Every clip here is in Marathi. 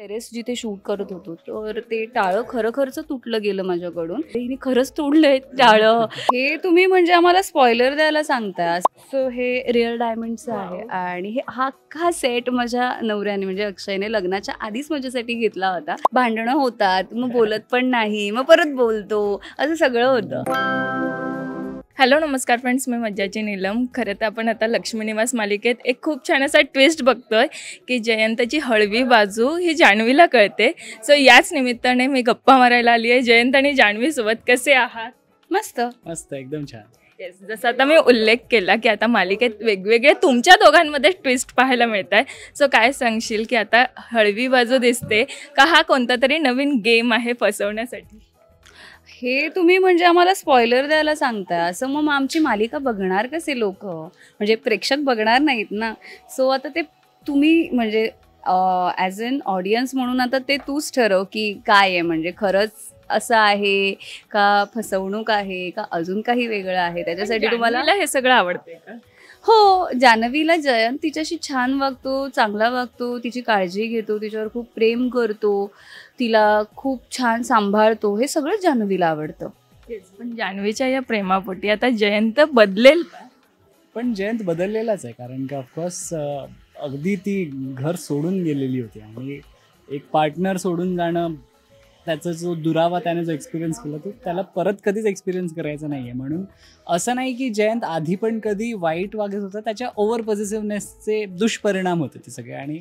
टेरेस जिथे शूट करत होतो तर ते टाळं खरंच तुटलं गेलं माझ्याकडून. हिने खरंच तोडलंय टाळं. हे तुम्ही म्हणजे आम्हाला स्पॉइलर द्यायला सांगताय. सो हे रिअल डायमंडचं आहे आणि हा अख्खा सेट माझ्या नवऱ्याने म्हणजे अक्षयने लग्नाच्या आधीच माझ्यासाठी घेतला होता. भांडणं होतात, मग बोलत पण नाही, मग परत बोलतो, असं सगळं होतं. हॅलो नमस्कार फ्रेंड्स, मी मज्जाची नीलम. खरं तर आपण आता लक्ष्मी निवास मालिकेत एक खूप छान असा ट्विस्ट बघतोय की जयंतची हळवी बाजू ही जान्हवीला कळते. सो याच निमित्ताने मी गप्पा मारायला आली आहे जयंत आणि जान्हवीसोबत. कसे आहात? मस्त मस्त, एकदम छान. येस, जसं आता मी उल्लेख केला की आता मालिकेत वेगवेगळे तुमच्या दोघांमध्ये ट्विस्ट पाहायला मिळत आहे. सो काय सांगशील की आता हळवी बाजू दिसते का हा कोणता तरी नवीन गेम आहे फसवण्यासाठी? हे तुम्ही म्हणजे आम्हाला स्पॉइलर द्यायला सांगताय. असं मग आमची मालिका बघणार कसे लोक, म्हणजे प्रेक्षक बघणार नाहीत ना. सो आता ते तुम्ही म्हणजे ॲज अन ऑडियन्स म्हणून आता ते तूच ठरव की काय आहे, म्हणजे खरंच असं आहे का, फसवणूक आहे का, अजून काही वेगळं आहे. त्याच्यासाठी तुम्हाला जान्हवीला हे सगळं आवडते का? हो, जान्हवीला जयंत तिच्याशी छान वागतो, चांगला वागतो, तिची काळजी घेतो, तिच्यावर खूप प्रेम करतो, तिला खूप छान सांभाळतो, हे सगळं जान्हवीला आवडतं. पण जान्हवीच्या या प्रेमापोटी आता जयंत बदलेल का? पण जयंत बदललेलाच आहे, कारण की ऑफकोर्स अगदी ती घर सोडून गेलेली होती आणि एक पार्टनर सोडून जाणं, त्याचा जो दुरावा त्याने जो एक्सपिरियन्स केला तो त्याला परत कधीच एक्सपिरियन्स करायचा नाही आहे. म्हणून असं नाही की जयंत आधी पण कधी वाईट वागत होता, त्याच्या ओव्हर पॉझिटिव्हनेसचे दुष्परिणाम होते ते सगळे आणि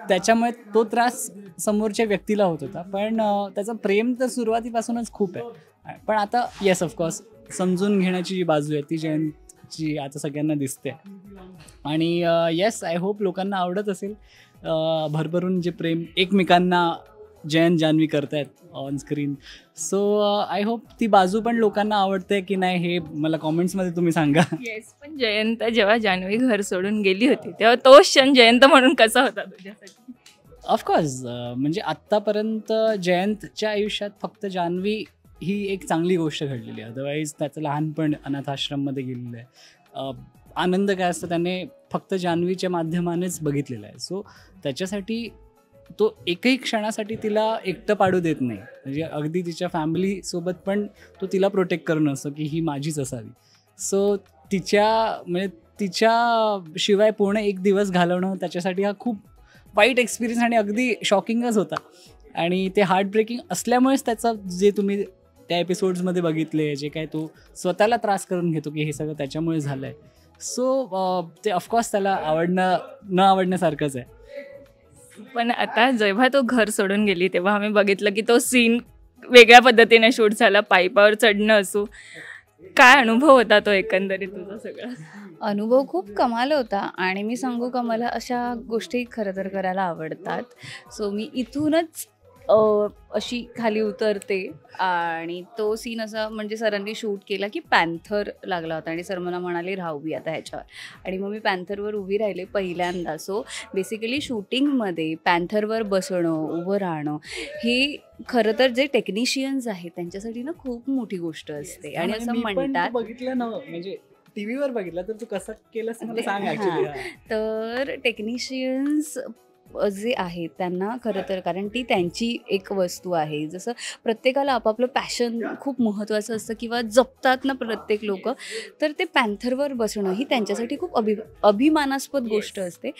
त्याच्यामुळे तो त्रास समोरच्या व्यक्तीला होत होता. पण त्याचं प्रेम तर सुरुवातीपासूनच खूप आहे. पण आता येस, ऑफकोर्स समजून घेण्याची जी बाजू आहे ती जयंतची आता सगळ्यांना दिसते आणि येस, आय होप लोकांना आवडत असेल. भरभरून जे प्रेम एकमेकांना जयंत जान्हवी करतायत on screen. So I hope ती बाजू पण लोकांना आवडते की नाही हे मला कॉमेंट्समध्ये तुम्ही सांगा. येस, पण जयंत जेव्हा जान्हवी घर सोडून गेली होती तेव्हा तो क्षण जयंत म्हणून कसा होता तुझ्यासाठी? ऑफकोर्स म्हणजे आत्तापर्यंत जयंतच्या आयुष्यात फक्त जान्हवी ही एक चांगली गोष्ट घडलेली आहे. अदरवाईज त्याचं लहानपण अनाथ आश्रममध्ये गेलेलं आहे. आनंद काय असतं त्याने फक्त जान्हवीच्या माध्यमानेच बघितलेला आहे. सो त्याच्यासाठी तो एकही क्षणासाठी तिला एकटं पाडू देत नाही. म्हणजे अगदी तिच्या फॅमिलीसोबत पण तो तिला प्रोटेक्ट करणं असं की ही माझीच असावी. सो तिच्या शिवाय पूर्ण एक दिवस घालवणं त्याच्यासाठी हा खूप वाईट एक्सपिरियन्स आणि अगदी शॉकिंगच होता. आणि ते हार्ट ब्रेकिंग असल्यामुळेच त्याचा जे तुम्ही त्या एपिसोड्समध्ये बघितले, जे काय तो स्वतःला त्रास करून घेतो की हे सगळं त्याच्यामुळे झालं आहे. सो ते ऑफकोर्स त्याला आवडणं न आवडण्यासारखंच आहे. पण आता जेव्हा तो घर सोडून गेली तेव्हा आम्ही बघितलं की तो सीन वेगळ्या पद्धतीने शूट झाला. पाईपावर चढणं असो, काय अनुभव होता तो एकंदरीत तुझा सगळा? अनुभव खूप कमाल होता आणि मी सांगू का, मला अशा गोष्टी खरं तर करायला आवडतात. सो मी इथूनच अशी खाली उतरते आणि तो सीन असा म्हणजे सरांनी शूट केला की पॅन्थर लागला होता आणि सर मला म्हणाले राहूया आता ह्याच्यावर, आणि मग मी पॅन्थरवर उभी राहिले पहिल्यांदा. सो बेसिकली शूटिंगमध्ये पॅन्थरवर बसणं, उभं राहणं ही खरं तर जे टेक्निशियन्स आहेत त्यांच्यासाठी ना खूप मोठी गोष्ट असते. आणि असं म्हणतात, बघितलं ना, म्हणजे टीव्हीवर बघितलं तर तू कसं केलंस मला सांग ऍक्च्युली. तर टेक्निशियन्स जे आहेत त्यांना खरं तर, कारण ती त्यांची एक वस्तू आहे. जसं प्रत्येकाला आपापलं पॅशन खूप महत्त्वाचं असतं किंवा जपतात ना प्रत्येक लोक, तर ते पॅन्थरवर बसणं ही त्यांच्यासाठी खूप अभिमानास्पद गोष्ट असते.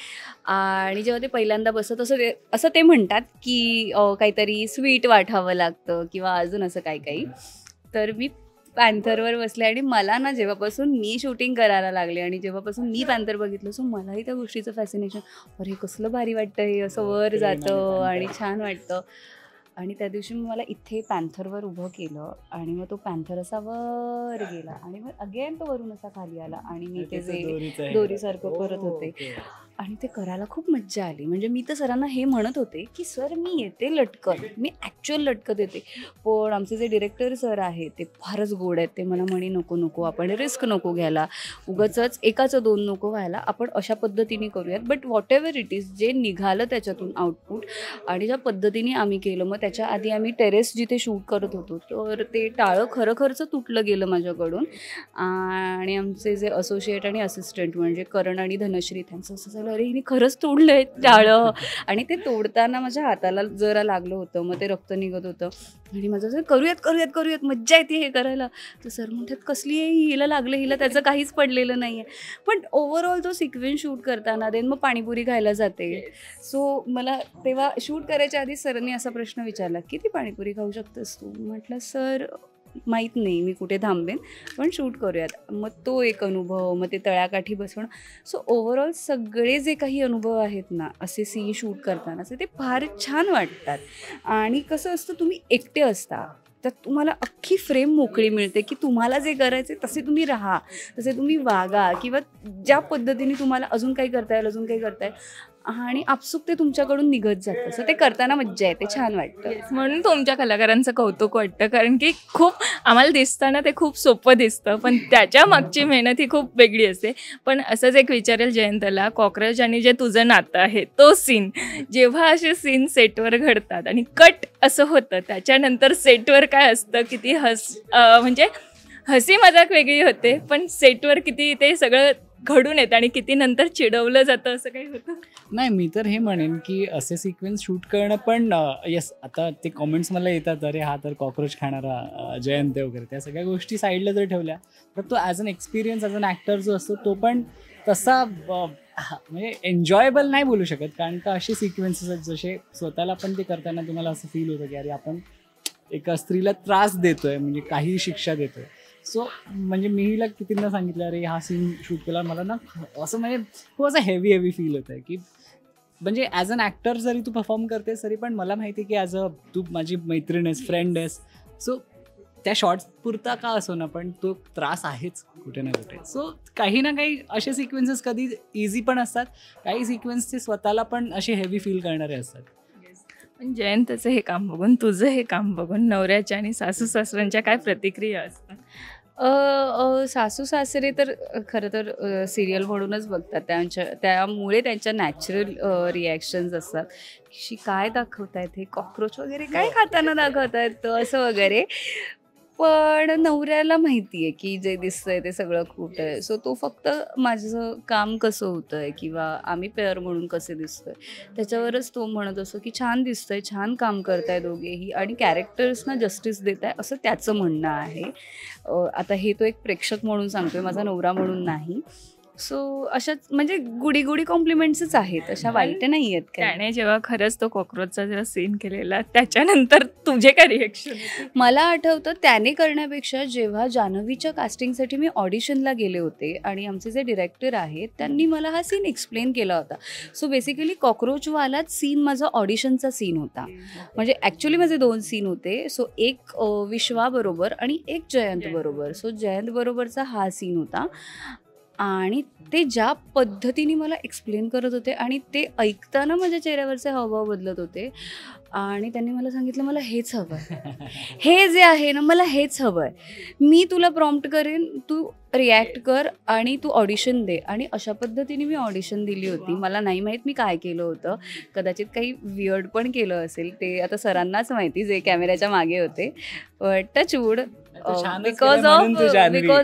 आणि जेव्हा ते पहिल्यांदा बसत असं ते म्हणतात की काहीतरी स्वीट वाटावं लागतं किंवा अजून असं काही. तर मी पॅन्थरवर बसले आणि मला ना जेव्हापासून मी शूटिंग करायला लागले आणि जेव्हापासून मी पॅन्थर बघितलं, सो मलाही त्या गोष्टीचं फॅसिनेशन, अरे कसलं भारी वाटतं हे, असं वर जातं आणि छान वाटतं. आणि त्या दिवशी मला इथे पॅन्थरवर उभं केलं आणि मग तो पॅन्थर असा वर गेला आणि मग अगेन तो वरून असा खाली आला आणि मी ते जे दोरीसारखं करत होते आणि ते करायला खूप मज्जा आली. म्हणजे मी तर सरांना हे म्हणत होते की सर मी येते लटकत, मी ॲक्च्युअल लटकत येते. पण आमचे जे डिरेक्टर सर आहेत ते फारच गोड आहेत. ते मला म्हणे नको आपण रिस्क नको घ्यायला, उगाचच एकाचं दोन नको व्हायला, आपण अशा पद्धतीने करूयात. But what ever it is, जे निघालं त्याच्यातून आउटपुट आणि ज्या पद्धतीने आम्ही केलं. मग त्याच्या आधी आम्ही टेरेस जिथे शूट करत होतो तर ते टाळं खरंच तुटलं गेलं माझ्याकडून. आणि आमचे जे असोसिएट आणि असिस्टंट म्हणजे करण आणि धनश्री, त्यांचं असं झालं अरे हिने खरंच तोडलंय टाळं. आणि ते तोडताना माझ्या हाताला जरा लागलं होतं, मग ते रक्त निघत होतं आणि माझं असं करूयात करूयात करूयात मज्जा येते हे करायला. तर सर म्हणतात कसली आहे हिला लागलं, हिला त्याचं काहीच पडलेलं नाही आहे. पण ओव्हरऑल तो सिक्वेन्स शूट करताना देन मग पाणीपुरी खायला जाते. सो मला तेव्हा शूट करायच्या आधी सरांनी असा प्रश्न विचारला, किती पाणीपुरी खाऊ शकतेस तू? म्हटलं सर माहीत नाही मी कुठे थांबेन, पण शूट करूयात. मग तो एक अनुभव, मग ते तळ्याकाठी बसवणं. सो ओव्हरऑल सगळे जे काही अनुभव आहेत ना असे सीन शूट करतानाचे ते फार छान वाटतात. आणि कसं असतं तुम्ही एकटे असता तर तुम्हाला अख्खी फ्रेम मोकळी मिळते की तुम्हाला जे करायचे तसे तुम्ही राहा, तसे तुम्ही वागा, किंवा ज्या पद्धतीने तुम्हाला अजून काही करता येईल अजून काही करता येईल आणि आपसूक ते तुमच्याकडून निघत जातं. सो ते करताना मज्जा येते, छान वाटतं. म्हणून तुमच्या कलाकारांचं कौतुक वाटतं, कारण की खूप आम्हाला दिसताना ते खूप सोपं दिसतं, पण त्याच्या मागची मेहनत ही खूप वेगळी असते. पण असंच एक विचारेल जयंतला, कॉकरोच आणि जे तुझं नातं आहे तो सीन, जेव्हा असे सीन सेटवर घडतात आणि कट असं होतं, त्याच्यानंतर सेटवर काय असतं, किती म्हणजे हसी मजाक वेगळी होते, पण सेटवर किती ते सगळं घडून येतं आणि किती नंतर चिडवलं जातं, असं काही होतं? नाही, मी तर हे म्हणेन की असे सिक्वेन्स शूट करणं पण येस, आता ते कॉमेंट्स मला येतात, अरे हा तर कॉकरोच खाणारा जयंत वगैरे, त्या सगळ्या गोष्टी साईडला जर ठेवल्या तर तो as an experience, as an actor जो असतो तो पण तसा म्हणजे एन्जॉयबल नाही बोलू शकत. कारण का असे सिक्वेन्सेस आहेत जसे स्वतःला पण ते करताना तुम्हाला असं फील होतं की अरे आपण एका स्त्रीला त्रास देतोय, म्हणजे काही शिक्षा देतोय. सो म्हणजे मी हिला कितींदा सांगितलं अरे हा सीन शूट केला, मला ना असं म्हणजे खूप असं हेवी फील होतं आहे की म्हणजे ॲज अन ॲक्टर जरी तू परफॉर्म करतेस तरी पण मला माहिती आहे की ॲज अ तू माझी मैत्रीण आहेस, फ्रेंड आहेस. सो त्या शॉर्ट्स पुरता का असो ना, पण तो त्रास आहेच कुठे ना कुठे. सो काही ना काही असे सिक्वेन्सेस कधी इझी पण असतात, काही सिक्वेन्स ते स्वतःला पण असे हेवी फील करणारे असतात. पण जयंतचं हे काम बघून, तुझं हे काम बघून नवऱ्याच्या आणि सासू सासऱ्यांच्या काय प्रतिक्रिया असतात? सासू सासरे तर खरं तर सिरियल म्हणूनच बघतात, त्यामुळे त्यांच्या नॅचरल रिॲक्शन्स असतात की काय दाखवतायत हे, कॉकरोच वगैरे काय खाताना दाखवतायत असं वगैरे. पण नवऱ्याला माहिती आहे की जे दिसतंय ते सगळं खोटं आहे. सो तो फक्त माझं काम कसं होतं आहे किंवा आम्ही पेअर म्हणून कसे दिसतोय त्याच्यावरच तो म्हणत असतो की छान दिसतंय, छान काम करताय दोघेही आणि कॅरेक्टर्सना जस्टिस देत आहे असं त्याचं म्हणणं आहे. आता हे तो एक प्रेक्षक म्हणून सांगतोय, माझा नवरा म्हणून नाही. सो अशाच म्हणजे गुडी कॉम्प्लिमेंट्सच आहेत, अशा वाईट नाही आहेत. त्याने जेव्हा खरंच तो कॉकरोचचा जेव्हा सीन केलेला त्याच्यानंतर तुझे काय रिएक्शन? मला आठवतं त्याने करण्यापेक्षा जेव्हा जान्हवीच्या कास्टिंगसाठी मी ऑडिशनला गेले होते आणि आमचे जे डिरेक्टर आहेत त्यांनी मला हा सीन एक्सप्लेन केला होता. सो बेसिकली कॉकरोचवालाच सीन माझा ऑडिशनचा सीन होता. म्हणजे ॲक्च्युली माझे 2 सीन होते. सो एक विश्वाबरोबर आणि एक जयंत बरोबर. सो जयंत बरोबरचा हा सीन होता आणि ते ज्या पद्धतीने मला एक्सप्लेन करत होते आणि ते ऐकताना माझ्या चेहऱ्यावरचे हावभाव बदलत होते आणि त्यांनी मला सांगितलं मला हेच हवं आहे, हे जे आहे ना मला हेच हवं आहे, मी तुला प्रॉम्प्ट करेन, तू रिॲक्ट कर आणि तू ऑडिशन दे. आणि अशा पद्धतीने मी ऑडिशन दिली होती. मला नाही माहीत मी काय केलं होतं, कदाचित काही वियर्ड पण केलं असेल, ते आता सरांनाच माहिती जे कॅमेऱ्याच्या मागे होते. Touch wood because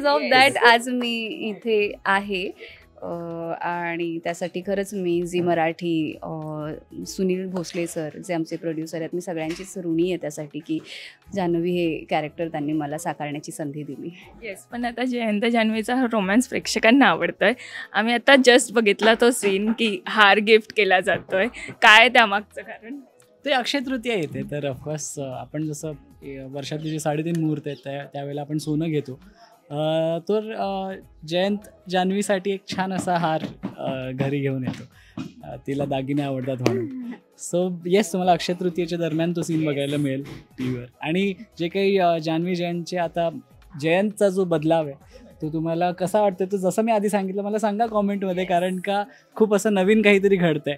of that आज मी इथे आहे. आणि त्यासाठी खरंच मी झी मराठी, सुनील भोसले सर जे आमचे प्रोड्युसर आहेत, मी सगळ्यांचीच ऋणी आहे त्यासाठी की जान्हवी हे कॅरेक्टर त्यांनी मला साकारण्याची संधी दिली. येस, पण आता जयंत जान्हवीचा हा रोमॅन्स प्रेक्षकांना आवडतोय. आम्ही आता जस्ट बघितला तो सीन की हार गिफ्ट केला जातोय, काय त्यामागचं कारण? ते अक्षय तृतीया येते तर ऑफकोर्स आपण जसं वर्षातले जे 3.5 मुहूर्त आहेत त्यावेळेला आपण सोनं घेतो. तर जयंत जान्हवीसाठी एक छान असा हार घरी घेऊन येतो, तिला दागिने आवडतात म्हणून. सो येस, तुम्हाला अक्षय तृतीयेच्या दरम्यान तो सीन बघायला मिळेल टी व्हीवर. आणि जे काही जान्हवी जयंतचे आता जयंतचा जो बदलाव आहे तो तुम्हाला कसा वाटतो, तो जसं मी आधी सांगितलं मला सांगा कॉमेंटमध्ये, कारण का खूप असं नवीन काहीतरी घडतंय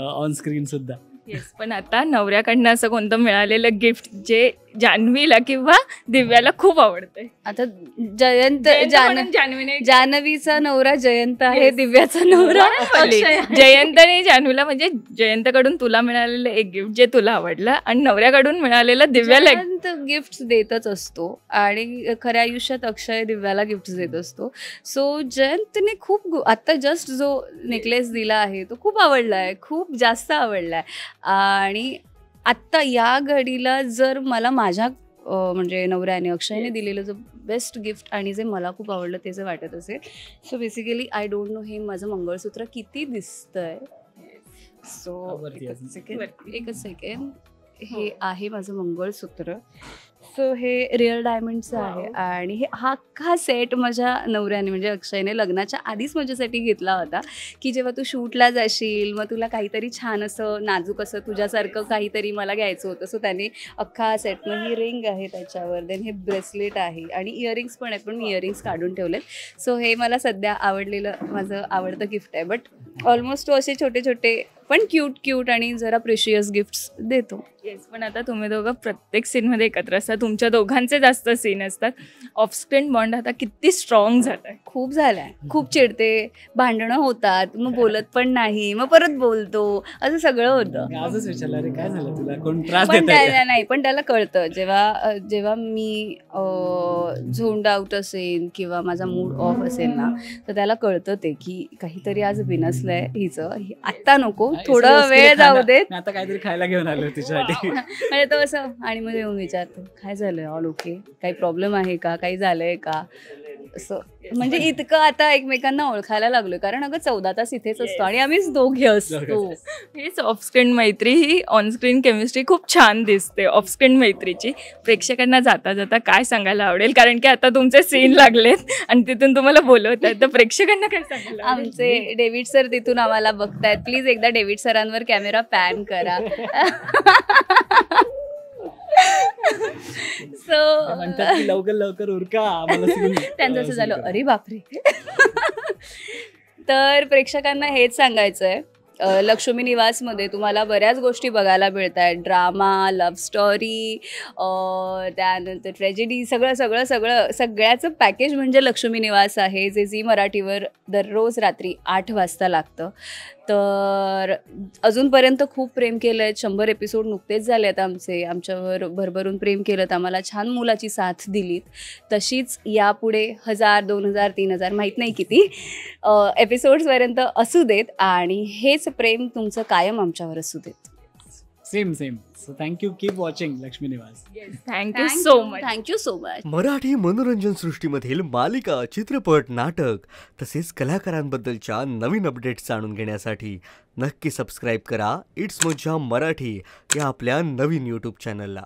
ऑन स्क्रीनसुद्धा. येस, पण आता नवऱ्याकडनं असं कोणतं मिळालेलं गिफ्ट जे जान्हवीला किंवा दिव्याला खूप आवडते? आता जयंत जान्हवीने जान्हवीचा नवरा जयंत आहे, दिव्याचा नवरा अक्षय आहे. जयंतने जान्हवीला म्हणजे जयंतकडून तुला मिळालेलं एक गिफ्ट जे तुला आवडलं आणि नवऱ्याकडून मिळालेलं दिव्याला जयंत गिफ्ट देतच असतो आणि खऱ्या आयुष्यात अक्षय दिव्याला गिफ्ट देत असतो. सो जयंतने खूप आता जस्ट जो नेकलेस दिला आहे तो खूप आवडला आहे, खूप जास्त आवडला आहे. आणि आत्ता या घडीला जर मला माझ्या म्हणजे नवऱ्याने अक्षयने दिलेलं जो बेस्ट गिफ्ट आणि जे मला खूप आवडलं ते जर वाटत असेल, so basically I don't know हे माझं मंगळसूत्र किती दिसतंय. सो एकच सेकंड, हे आहे माझं मंगळसूत्र. सो हे रिअल डायमंडचं आहे आणि हा सेट माझ्या नवऱ्याने म्हणजे अक्षयने लग्नाच्या आधीच माझ्यासाठी घेतला होता की जेव्हा तू शूटला जाशील मग तुला काहीतरी छान असं नाजूक असं तुझ्यासारखं काहीतरी मला घ्यायचं होतं. सो त्याने अख्खा सेट, मग ही रिंग आहे त्याच्यावर, देन हे ब्रेसलेट आहे आणि इयरिंग्स पण आहेत, पण मी इयरिंग्स काढून ठेवलेत. सो हे मला सध्या आवडलेलं माझं आवडतं गिफ्ट आहे. बट ऑलमोस्ट तो असे छोटे छोटे पण क्यूट आणि जरा प्रेशियस गिफ्ट्स देतो. येस, पण आता तुम्ही दोघं प्रत्येक सीनमध्ये एकत्र असतात, तुमच्या दोघांचे जास्त सीन असतात. ऑफस्क्रीन बॉन्ड आता किती स्ट्रॉंग झाला आहे? खूप झालाय, खूप चिडते, भांडणं होतात, मग बोलत पण नाही, मग परत बोलतो, असं सगळं होतं. आजच विचारलं, अरे काय झालं तुला, कोण त्रास पण देत त्याला नाही, पण त्याला कळतं जेव्हा मी झोंड आउट असेल किंवा माझा मूड ऑफ असेल ना, तर त्याला कळतं ते की काहीतरी आज बिनसलंय हिचं, आत्ता नको, थोडा वेळ जाऊ देत, आता काहीतरी खायला घेऊन आलो तिच्यासाठी. म्हणजे तो असं. आणि मग येऊन विचारतो काय झालंय, ऑल ओके, काही प्रॉब्लेम आहे का, काही झालंय का, असं. म्हणजे इतकं आता एकमेकांना ओळखायला लागलोय, कारण अगं 14 तास इथेच असतो आणि आम्हीच दोघे असतो. हेच ऑफस्क्रीन मैत्री, ही ऑनस्क्रीन केमिस्ट्री खूप छान दिसते ऑफस्क्रीन मैत्रीची. प्रेक्षकांना जाता जाता काय सांगायला आवडेल, कारण की आता तुमचे सीन लागलेत आणि तिथून तुम्हाला बोलवत आहेत, तर प्रेक्षकांना काय सांगायला आवडेल? आमचे डेव्हिड सर तिथून आम्हाला बघतायत, प्लीज एकदा डेव्हिड सरांवर कॅमेरा पॅन करा. सो म्हणतात की लवकर लवकर उरका आम्हाला scene. त्यांचं असं झालं, अरे बापरे. तर प्रेक्षकांना हेच सांगायचं आहे, लक्ष्मी निवासमध्ये तुम्हाला बऱ्याच गोष्टी बघायला मिळत आहेत. ड्रामा, लव्ह स्टोरी, त्यानंतर ट्रॅजेडी, सगळ्याचं पॅकेज म्हणजे लक्ष्मी निवास आहे, जे झी मराठीवर दररोज रात्री 8 वाजता लागतं. तर अजूनपर्यंत खूप प्रेम केलं आहे. 100 एपिसोड नुकतेच झाले आहेत आमच्यावर भरभरून प्रेम केलं, आम्हाला छान मुलाची साथ दिलीत. तशीच यापुढे 1000, 2000, 3000 माहीत नाही किती एपिसोड्सपर्यंत असू देत आणि हेच प्रेम तुमचं कायम आमच्यावर असू देत. Same. So thank you, keep watching Lakshmi Niwas. Thank you so much. Thank you so much. Marathi मनोरंजन सृष्टीमधील मालिका, चित्रपट, नाटक तसेच कलाकारांबद्दलच्या नवीन अपडेट्स जाणून घेण्यासाठी नक्की सबस्क्राईब करा इट्स मज्जा मराठी या आपल्या नवीन यूट्यूब चॅनलला.